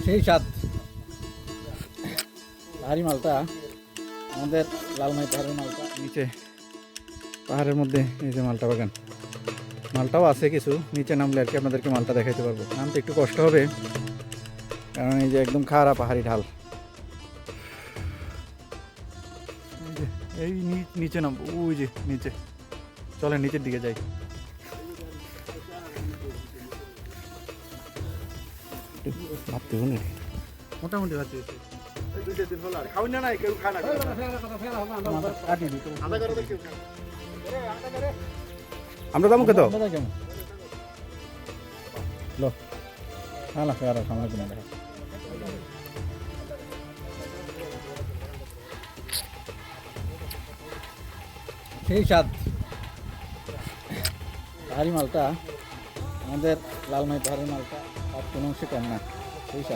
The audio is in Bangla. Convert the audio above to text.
সেই স্বাদ পাহাড়ি মালটা আমাদের লালমাই পাহাড়ের মালটা নিচে পাহাড়ের মধ্যে এই যে মালটা বাগান মালটাও আছে কিছু নিচে নামলে আর কি আপনাদেরকে মালটা দেখাইতে পারবো নামতে একটু কষ্ট হবে কারণ এই যে একদম খাড়া পাহাড়ি ঢাল এই নিচে নামবো ওই যে নিচে চলে নিচের দিকে যাই ভাবতে হবে মোটামুটি ভাবতে আমরা যাবো কত লো হ্যাঁ না ফেরা সামনে কিনা দেখা সেই স্বাদ পাহাড়ি মালটা আমাদের লালমাই পাহাড়ের মালটা আর কোনো অংশে কম না সেই স্বাদ